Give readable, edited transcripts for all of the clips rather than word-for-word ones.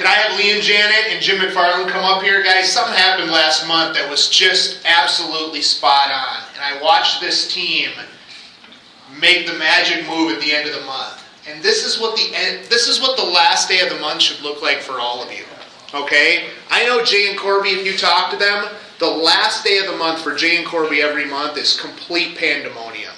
Could I have Lee and Janet and Jim McFarland come up here? Guys, something happened last month that was just absolutely spot on. And I watched this team make the magic move at the end of the month. And this is what the last day of the month should look like for all of you. Okay? I know Jay and Corby, if you talk to them, the last day of the month for Jay and Corby every month is complete pandemonium.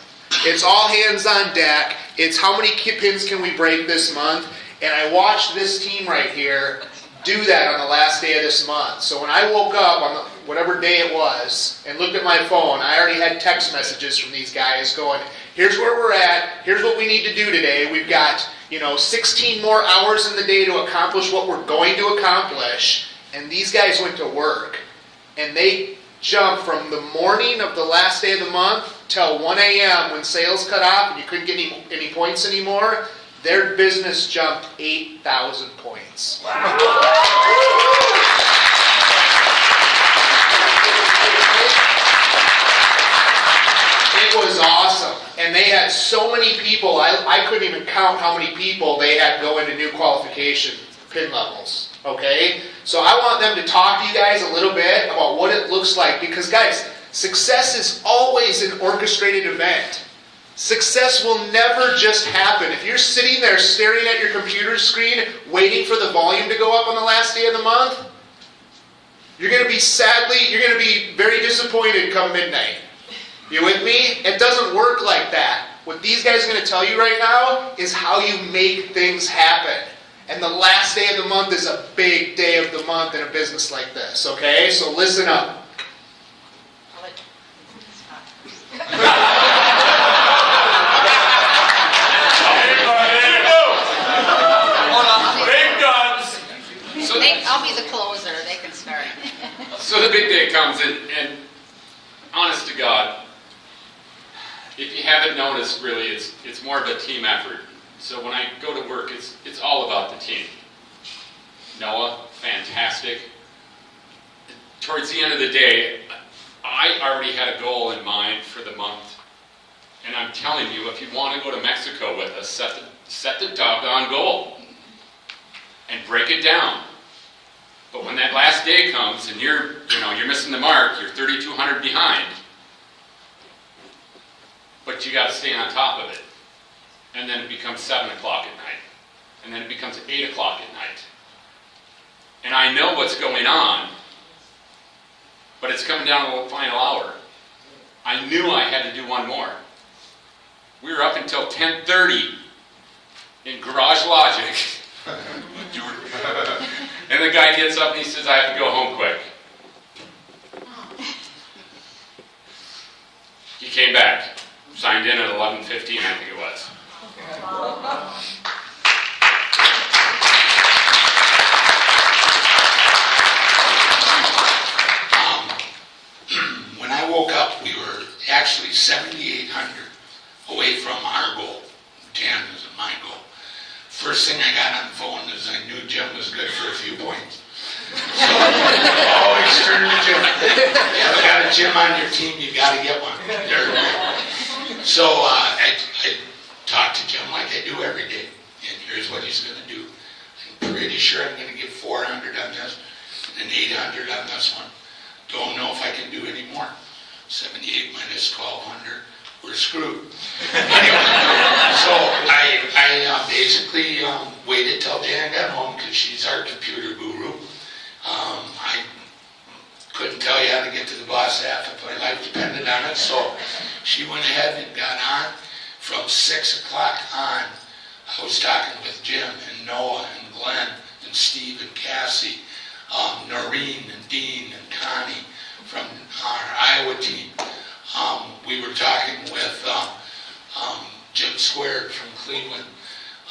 It's all hands on deck. It's how many pins can we break this month? And I watched this team right here do that on the last day of this month. So when I woke up on whatever day it was and looked at my phone, I already had text messages from these guys going, here's where we're at, here's what we need to do today. We've got 16 more hours in the day to accomplish what we're going to accomplish. And these guys went to work. And they jumped from the morning of the last day of the month till 1 a.m. when sales cut off and you couldn't get any points anymore. Their business jumped 8,000 points. Wow. It was awesome. And they had so many people, I couldn't even count how many people they had go into new qualification pin levels. Okay? So I want them to talk to you guys a little bit about what it looks like. Because guys, success is always an orchestrated event. Success will never just happen. If you're sitting there staring at your computer screen, waiting for the volume to go up on the last day of the month, you're going to be very disappointed come midnight. You with me? It doesn't work like that. What these guys are going to tell you right now is how you make things happen. And the last day of the month is a big day of the month in a business like this, okay? So listen up. I'll be the closer. They can start. So the big day comes, and honest to God, if you haven't noticed, really, it's more of a team effort. So when I go to work, it's all about the team. Noah, fantastic. Towards the end of the day, I already had a goal in mind for the month. And I'm telling you, if you want to go to Mexico with us, set the doggone goal. And break it down. But when that last day comes and you're missing the mark, you're 3,200 behind. But you got to stay on top of it. And then it becomes 7 o'clock at night. And then it becomes 8 o'clock at night. And I know what's going on, but it's coming down to the final hour. I knew I had to do one more. We were up until 10:30 in Garage Logic. And the guy gets up and he says, I have to go home quick. He came back, signed in at 11:15, I think it was. When I woke up, we were actually 7,800 away from our goal. 10 is my goal. First thing I got on the phone is I knew Jim was good for a few points. So always turn to Jim. If you haven't got a Jim on your team, you got to get one. So I talked to Jim like I do every day. And here's what he's going to do. I'm pretty sure I'm going to get 400 on this and 800 on this one. Don't know if I can do any more. 78 minus 1,200. We're screwed. Anyway, so I basically waited till Jan got home because she's our computer guru. I couldn't tell you how to get to the boss app if my life depended on it, so she went ahead and got on. From 6 o'clock on, I was talking with Jim and Noah and Glenn and Steve and Cassie, Noreen and Dean and Connie from our Iowa team. We were talking with Jim Squared from Cleveland,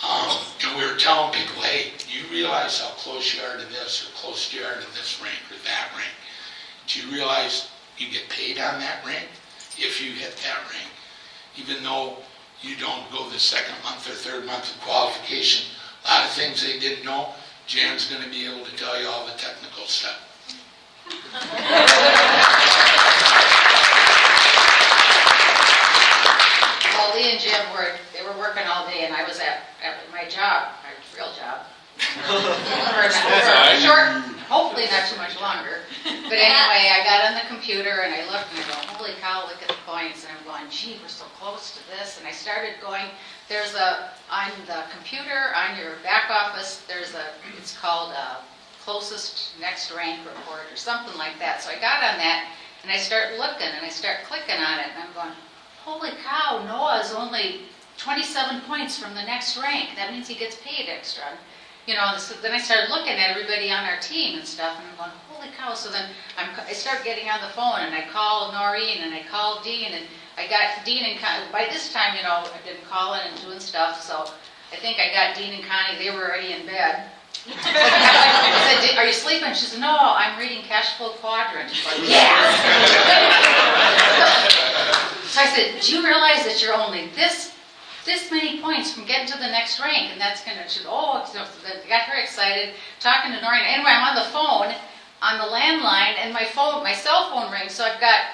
and we were telling people, hey, you realize how close you are to this or close you are to this rank or that rank. Do you realize you get paid on that rank if you hit that rank? Even though you don't go the second month or third month of qualification, a lot of things they didn't know, Jan's going to be able to tell you all the technical stuff. Well, Lee and Jim were working all day, and I was at my job, my real job, Short, hopefully not too much longer. But anyway, I got on the computer and I looked and I go, holy cow, look at the points. And I'm going, gee, we're so close to this. And I started going, on the computer, on your back office, it's called closest next rank report or something like that. So I got on that and I start looking and I start clicking on it and I'm going, holy cow, Noah's only 27 points from the next rank. That means he gets paid extra. You know, so then I started looking at everybody on our team and stuff, and I'm going, holy cow. So then I start getting on the phone, and I call Noreen, and I call Dean, and I got Dean and Connie. By this time, you know, I've been calling and doing stuff, so I think I got Dean and Connie. They were already in bed. I said, are you sleeping? She said, no, I'm reading Cash Flow Quadrant. I'm like, yeah! So I said, do you realize that you're only this many points from getting to the next rank, and that's going to, she got her excited, talking to Noreen. Anyway, I'm on the phone, on the landline, and my cell phone rings, so I've got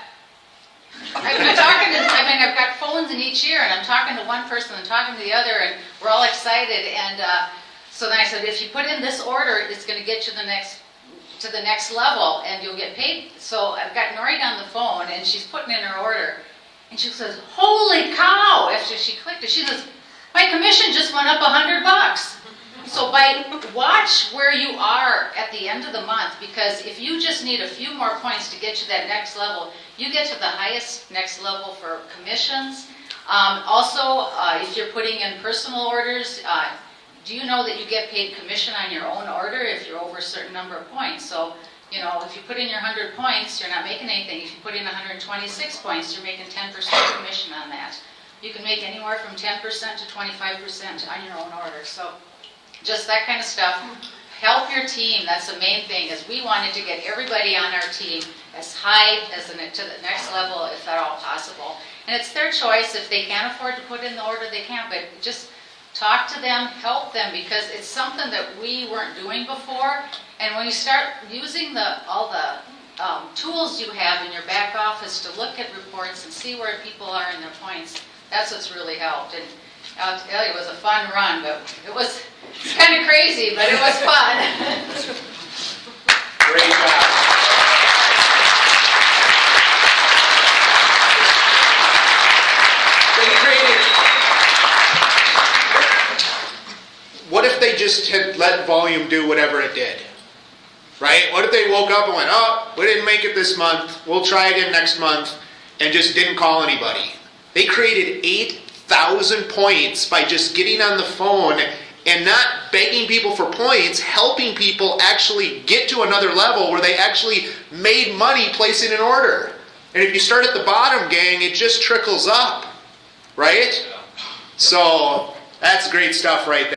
phones in each ear, and I'm talking to one person and talking to the other, and we're all excited, and so then I said, if you put in this order, it's going to get you to the next level, and you'll get paid. So I've got Noreen on the phone, and she's putting in her order, and she says, holy cow, after she clicked it, she says, my commission just went up $100. So watch where you are at the end of the month, because if you just need a few more points to get you that next level, you get to the highest next level for commissions. Also, if you're putting in personal orders, do you know that you get paid commission on your own order if you're over a certain number of points? So, you know, if you put in your 100 points, you're not making anything. If you put in 126 points, you're making 10% commission on that. You can make anywhere from 10% to 25% on your own order. So just that kind of stuff. Help your team. That's the main thing, is we wanted to get everybody on our team as high to the next level, if at all possible. And it's their choice. If they can't afford to put in the order, they can't. But just talk to them, help them, because it's something that we weren't doing before. And when you start using all the tools you have in your back office to look at reports and see where people are in their points, that's what's really helped. And I'll tell you, it was a fun run, but it's kind of crazy, but it was fun. Great job. What if they just had let volume do whatever it did? Right? What if they woke up and went, oh, we didn't make it this month, we'll try again next month, and just didn't call anybody? They created 8,000 points by just getting on the phone and not begging people for points, helping people actually get to another level where they actually made money placing an order. And if you start at the bottom, gang, it just trickles up. Right? So that's great stuff right there.